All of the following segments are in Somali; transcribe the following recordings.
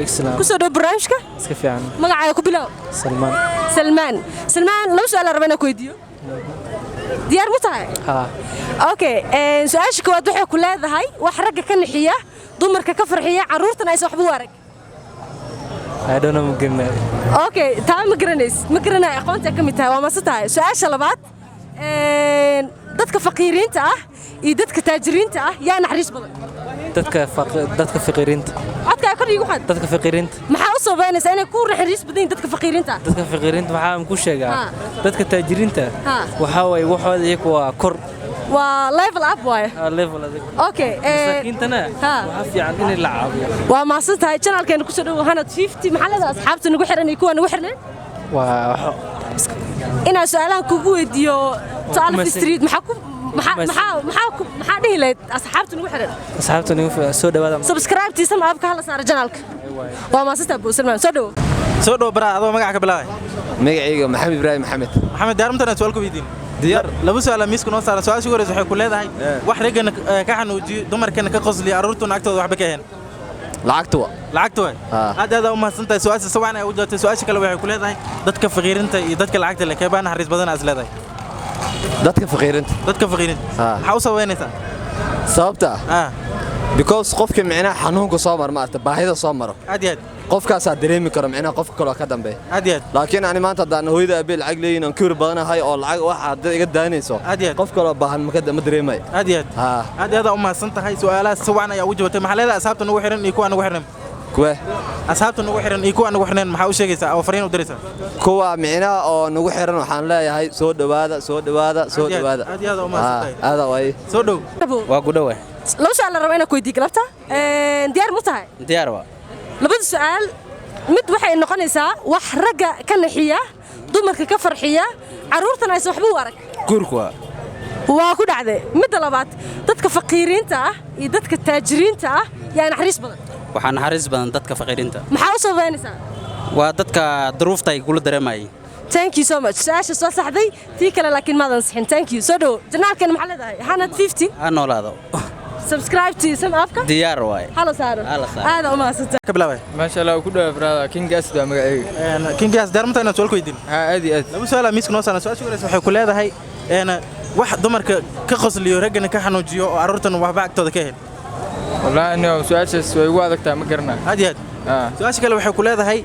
السلام كسر برامجك اسكفي عنه مقعد كبلاو سلمان لو سؤال ربنا كويديو ديار متاعي ها اوكي سؤالك waa waxay ku leedahay wax ragga ka nixiya dumarka ka farxiya caruurtana ay soo waxba warag I don't know مقرنا اوكي taa ma garanay aqoonta ka mid tahay waa maasatahay su'aasha labaad dadka faqiiriinta ah iyo dadka taajiriinta ah yaa naxariis badan dadka faqiiriinta codka kor igu xad dadka faqiiriinta maxaa u sabaynaysaa inay ku naxariis badan dadka faqiiriinta dadka faqiiriinta waxaan ku sheegaa dadka taajiriinta waxa way waxooda iyagu waa kor waa level up way level adag okay sakiintana waxa fiican in la caawiyo waa maasatahay channelkeena ku soo dhaw 150 maxallada asxaabta nagu xiran iyo kuwa nagu xirneen waa ina su'aalaha kugu weydiyo Talif Street maxaa dhihi lahayd asxaabta nagu xiran soo dhawaada subscribe tiisa ma abka hala saar channelka waa maasata Abu Salman soo dhaw bara adoo magaca ka bilaabay magacayga maxamed ibraahim maxamed daarmtana su'aal ku weydiin diyaar laba su'aal miiska noo saar su'aasha ugu horeysa waxay ku leedahay wax ragana ka xanuujiyo dumarkana ka qosliyo aruurtuna agtooda waxba ka heen lacagtu aad u mahadsantahay su'aasha sawacan ay u jawaabtay su'aasha kale waxay ku leedahay dadka faqiirinta iyo dadka lacagta leh keebaan naxariis badan as leedahay dadka faqiirinta maxaa u sabaynaysaa sababta because qofka micnaha xanuunka soo mar maarta baahida soo maro aad iyo aad qofkaas aad dareemi karo micnaha qofka kale ka dambeeya aad iyo aad laakiin ani maanta hadaan hooyada abil lacag leeyin aan kiir badanahay oo lacag waxa aad iga daanayso qof kale baahan ma dareemay aad iyo aad u mahadsantahay su'aalaha sawacan ay u jawaabtay maxallada asxaabta nagu xiran iyo kuwa nagu xiran kuwa asxaabta nagu xiran iyo kuwa nagu xirneen maxaa u sheegaysaa oo fariin u diraysaa kuwa micnaha oo nagu xiran waxaan leeyahay soo dhawaada aad iyo aad u mahadsantahay aad way soo dhaw waa ku dhawaay loo su'aal rabaa inaan ku weydiiyo galabta diyaar ma tahay diyaar waa labada su'aal mid waxay noqonaysaa wax ragga ka naxiya dumarka ka farxiya caruurtana ay soo waxba u arag guurku waa ku dhacday midda labaad dadka faqiiriinta ah iyo dadka taajiriinta ah yaa naxariis badan waxaan naxariis badan dadka faqiiriinta maxaa u sabaynaysaa waa dadka duruufta ay kula dareemayeen thank you so much su'aasha soo saxday tii kale laakiin ma adan sixin thank you soo dhaw janaalkeena maxaa leedahay 150 ha noolaado subscribe to some afka diyaar waay hala saaro aad u mahadsantahay ka bilaabay ma sha Allah ku dhawaad brother King Gas da magacayga King Gas daarmtana su'aal ku weydiin aad iyo aad laba su'aal miiska noo saarnaa su'aasha ugu horeysa waxay ku leedahay wax dumarka ka qosliyo ragana ka xanuujiyo oo aruurtana waxba agtooda ka heen wallahi inuu su'aashaas way ugu adagtaa ma garanaa aad iyo aad su'aasha kale waxay ku leedahay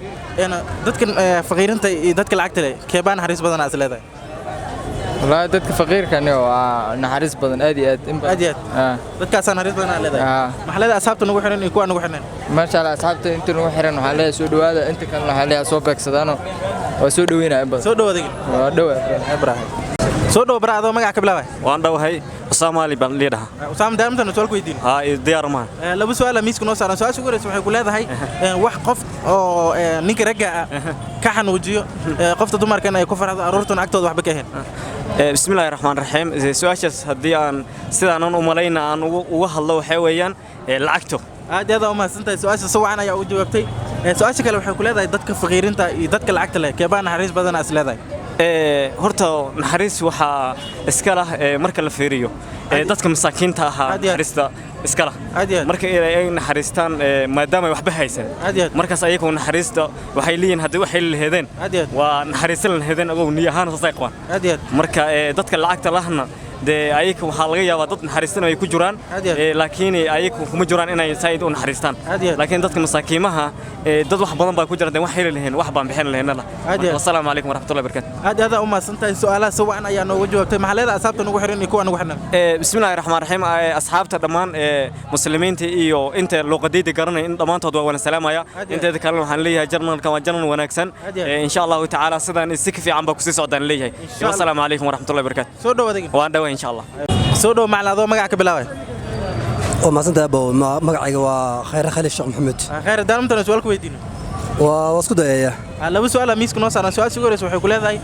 dadkan faqiirinta iyo dadka lacagta leh keebaan naxariis badan as leedahay والله dadka faqiirkan waa naxariis badan aad iyo aad dadkaas naxariis badan aad leedahay maxallada asxaabta nagu xiran iyo kuwa nagu xirneen ma sha Allah asxaabta inta nagu xiran waxa leeyahay soo dhawaada inta kale waxa leeyahay soo beegsadaano waa soo dhaweynaa in badan soo dhawaada waa dhawaad Ibrahim soo dhaw bara adoo magaca ka bilaabay waan dhawahay Soomaali baan leedahay Usaam daarmtana su'aal ku weydiin diyaar ma laba su'aal miiska noo saaran su'aasha ugu horeysa waxay ku leedahay wax qof oo ninka ragga ka xanuujiyo qofta dumarkana ay ku farxdo aruurtuna agtooda waxba ka heen bismillaahir rahmaanir rahiim su'aashaas hadii aan sidaan u malayna aan uga hadlo waxa weeyaan lacagto aad u mahadsantahay su'aasha sawacan ayaa u jawaabtay su'aasha kale waxay ku leedahay dadka faqiirinta iyo dadka lacagta leh keebaan naxariis badan as leedahay horta naxariis waxa iska lah marka la fiiriyo dadka masaakiinta ah naxariista iska lah marka ay naxariistaan maadaama ay waxba haysan markaas ayagu naxariista waxay leeyihiin hadii waxay leeyahdeen waa naxariisan leeyahdeen oo niyahaan saay qabaan marka dadka lacagta lahna de ayagu waxa laga yaabaa dad naxariistan ay ku jiraan laakiin ayagu kuma jiraan inay saayid u naxariistaan laakiin dadka masaakiimaha dad wax badan baa ku jiraan wax heli lahayn wax baan bixin lahayn assalaamu alaykum waraxmatullaahi wabarakaatuh aad u mahadsantahay su'aalaha sawacan ayaa nooga jawaabtay maxallada asxaabta nagu xiran iyo kuwa nagu xirneen bismillaahir rahmaanir rahiim asxaabta dhamaan muslimiinta iyo inta luqadayda garanay in dhamaantood waa wada salaamaya inteeda kale waxaan leeyahay jarnalka waa jarnal wanaagsan insha Allah ta'ala sidaan si fiican baa ku sii socdaan leeyahay assalaamu alaykum waraxmatullaahi wabarakaatuh soo dhawaada waan dhawahay insha Allah soo dhaw macnaado magaca ka bilaabay oo maasanta abo magacayga waa Khayr Khalid Sheekh Maxamed khayr daarmtana su'aal ku weydiin waa isku dayaya laba su'aal miiska noo saaran su'aasha ugu horeysa waxay ku leedahay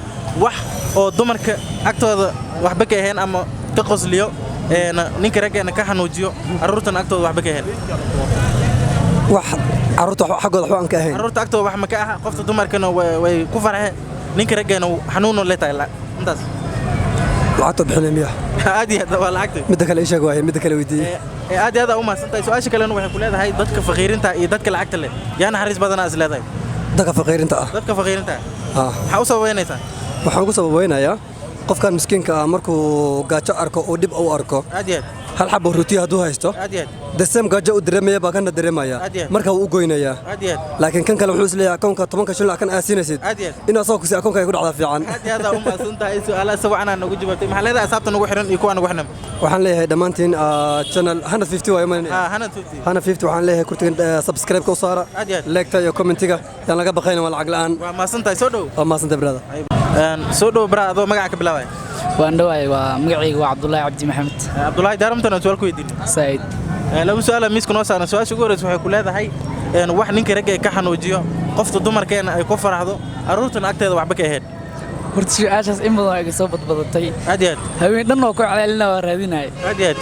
wax oo dumarka agtooda waxba ka heen ama ka qosliyo ninka ragana ka xanuujiyo aruurtana agtooda waxba ka heen wax aruurta xaqooda waxaan ka ahayn aruurta agtooda wax ma ka aha qofta dumarkana way ku farxeen ninka ragana xanuun leeyahay intaas lacagta bixinaya aad iyo aad waa lacagta midda kale ishaag waay midda kale weydiiyey aad iyo aad u mahadsantahay su'aasha kalena waxay ku leedahay dadka faqiirinta iyo dadka lacagta leh yaa naxariis badanaa is leedahay dadka faqiirinta ah maxaa u sababeynaysaa waxaan ku sababeynayaa qofkan miskiinka ah markuu gaajo arko oo dib u arko aad iyo aad hal xabo ruutiya hadduu haysto desem gaajo u dareemaya baa kana dareemaya marka wuu u goynayaa laakiin kan kale wuxuu isleeyahay akoonka 10 shilin kan aasinaysid in asoo ku si akoonka ay ku dhacdaa fiican aad iyo aad u mahadsantahay su'aalaha sawacan nagu jawaabtay maxaa leedahay asxaabta nagu xiran iyo kuwa nagu xidhan waxaan leeyahay dhammaantiin channel 150 waa iman 150 waxaan leeyahay kurtigan subscribe ka u saara like-ta iyo commentiga yaan laga baqayna waa lacag la'aan waa mahadsantahay soo dhow waa mahadsantahay brother soo dhow brother adoo magaca ka bilaabay waan dhawaay waa magacayga waa Cabdullaahi Cabdi Maxamed Cabdullaahi daaramtana su'aal ku weydiin Said laba su'aal miiska noo saaran su'aasha ugu horeysa waxay ku leedahay wax ninka ragga ka xanuujiyo qofta dumarkeena ay ku faraxdo aruurtan agteeda waxba ka ahayd horta su'aashaas in badan ay soo badbadatay aad iyo aad haween dhan oo ku celcelinaa waa raadinay aad iyo aad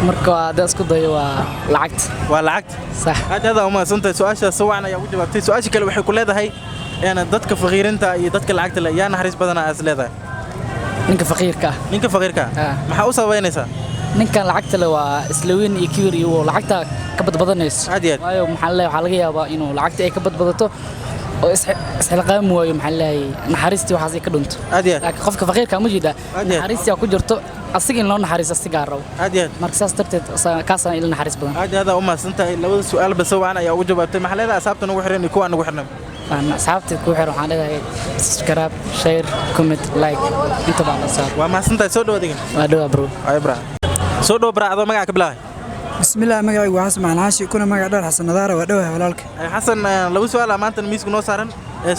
marka hadda isku dayo waa lacagta sax aad aad uma santahay su'aashaas sawacan ayaa u jawaabtay su'aasha kale waxay ku leedahay dadka faqiirinta iyo dadka lacagta leh yaa naxariis badanaa is leedahay ninka faqiirka maxaa u sababeynaysaa ninkan lacagta leh waa islaweyn iyo kibir iyo lacagta ka badbadanayso waayo maxaa laga yaabaa inuu lacagta ay ka badbadato oo isxilqaam waayo maxaa leeyahay naxariistii waxaas ay ka dhunto laakiin qofka faqiirka ma jeeda naxariistii ku jirto asiga in loo naxariisto asiga rabo marka saas darteed kaasana ila naxariis badan aad aad u mahadsantahay labada su'aal ba sawacan ayaa ugu jawaabtay maxaa leedahay asxaabta nagu xiran iyo kuwa nagu xirnay asxaabta ku xiran waxaan leedahay subscribe share comment like inta baa la saar waa mahadsantahay soo dhawaadigan waa dhawa bro ay bra soo dhaw bra adoo magaca ka bilaabay bismillaah magacaygu waa xasan macnaashi kuna magac dheer xasan nadaara waa dhawahay walaalka xasan laba su'aal maanta miiska noo saaran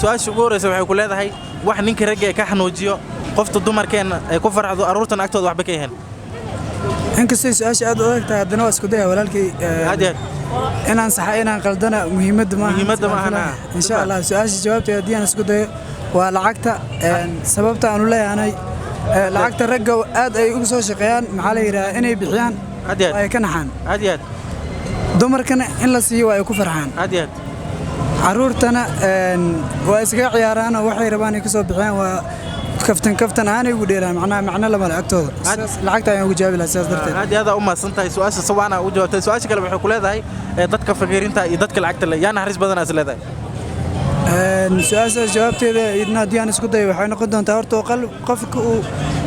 su'aasha ugu horeysa waxay ku leedahay wax ninka ragga ka xanuujiyo qofta dumarkeena ay ku farxdo aruurtan agtooda waxba ka yahay inkastoo su'aasha aad u adag tahay haddana waa isku daya walaalkay inaan saxa inaan qaldana muhiimadda maaha insha Allah su'aasha jawaabteeda haddii aan isku dayo waa lacagta sababta aan u leeyahay lacagta ragga aad ay ugu soo shaqeeyaan maxaa la yiraahdaa inay bixiyaan ay ka naxaan dumarkana in la siiyo waa ay ku farxaan caruurtana waa iskaga ciyaaraan oo waxay rabaan ay ku soo bixiyaan waa kaftan aanay ugu dheelaan macna lama lacagtooda lacagta ayaan ugu jawaabi lahaa sidaas darteed aad aad u mahadsantahay su'aasha sawaana ugu jawaabtay su'aasha kale waxay ku leedahay dadka faqiirinta iyo dadka lacagta leh yaa naxariis badan as leedahay su'aashaas jawaabteeda idna haddii aan isku dayo waxay noqon doontaa horta qofka uu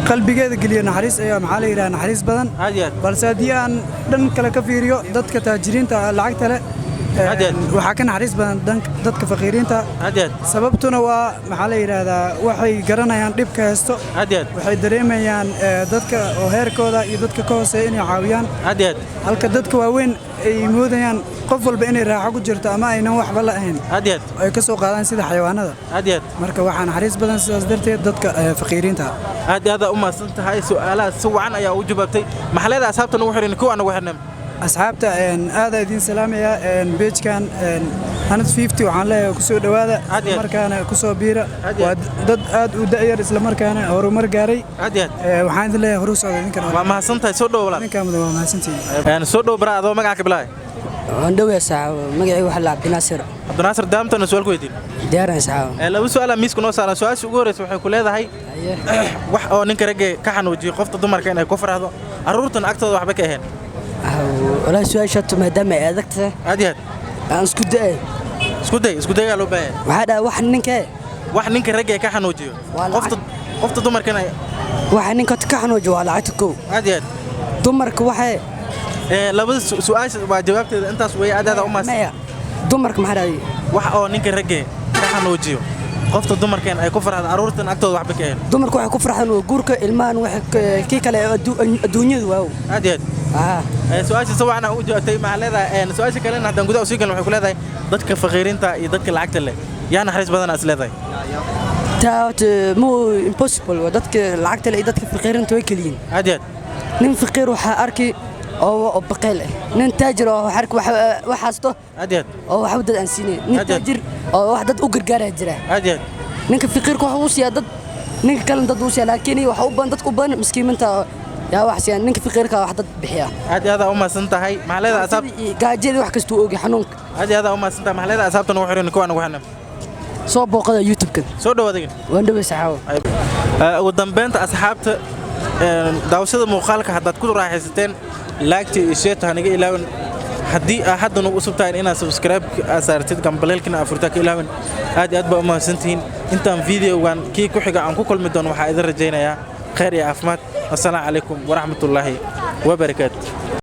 qalbigeeda geliyo naxariis ayaa maxaa la yidhaha naxariis badan balse haddii aan dhan kale ka fiiriyo dadka taajiriinta lacagta leh waxaa ka naxariis badan dadka faqiiriinta sababtuna waa maxaa la yidhaahdaa waxay garanayaan dhibka haysto waxay dareemayaan dadka oo heerkooda iyo dadka ka hooseeya inay caawiyaan halka dadka waaweyn ay moodayaan qof walba inay raaxo ku jirto ama aynan waxba la ahayn ay ka soo qaadaan sida xayawaanada marka waxaa naxariis badan sidaas darteed dadka faqiiriinta aad aad u mahadsan tahay su'aalaha si wacan ayaa u jawaabtay maxaa leedahay asxaabta nagu xiran kuwa nagu xirnay asxaabta aad idin salaamaya page-kan 150 waxaan leeyahay ku soo dhawaada markaana ku soo biira waa dad aad u da'yar isla markaana horumar gaaray waxaan idin leeyahay horu socda idinkana waa mahadsantahay soo dhaw walaal ninka waa mahadsantihiin soo dhaw bara adoo magaca ka bilaabay waan dhawahay saaxiib magacaygu waxa la Cabdinaasir daamtana su'aal ku weydiin diyaaran saaxiib laba su'aal miiska noo saaran su'aasha ugu horeysa waxay ku leedahay wax oo ninka ragga ka xanuujiyo qofta dumarka inay ku farxdo aruurtan agtooda waxba ka ahayn والله سؤال شات ما دام أدكت أديت أنا اسكودي قالوا بيه وهذا واحد نك رجع كحنوجيو قفت دمر كنا واحد نك كحنوجيو على عتكو أديت دمرك واحد لابد سؤال وجوابت أنت سوي هذا أمس دمرك محرادي واحد أو نك رجع كحنوجيو قفت دمر كان أي كفر هذا أرورتن أكتر واحد بكين دمرك واحد كفر حلو جورك المان واحد كيك على الدنيا واو أديت سؤال سوى أنا أوجه مع هذا سؤال كلنا هذا نقول أوسيكن وحكي هذا ضدك فقيرين تا يضدك العقد اللي يعني حريص بدنا أسئلة تاوت مو impossible وضدك العقد اللي ضدك فقيرين توكلين أديت نين فقير وحاركي أو بقيل نين تاجر أو حرك وحاسته أديت أو حود الأنسيني نين تاجر أو واحد أجر جاره جرا أديت نين فقير كوحوس يا ضد نين كلام ضد وسيا لكني وحوبان ضد كوبان مسكين أنت يا وحسين نينك فقيرك واحد بحياه هذا أم سنتهاي مع هذا أساب قاعد wax kasto ogi xanuunka هذا أم سنتها مع هذا أسابتنا وحرين كوان وحنا soo booqada youtube kan soo dhawaadeen waan dhawaysay ugu dambeynta asxaabta daawashada muuqaalka haddaad ku raaxaysateen laagtii iyo sheeta haniga ilaawan haddii hadda nagu usub tahay inaad subscribe saartid gambaleelkina afurtaa ka ilaawan aad iyo aad baa u mahadsantihiin intaan videogan kii ku xiga aan ku kulmi doono waxaa idin rajaynayaa khayr iyo caafimaad wassalaamu calaykum waraxmatullaahi wabarakaatu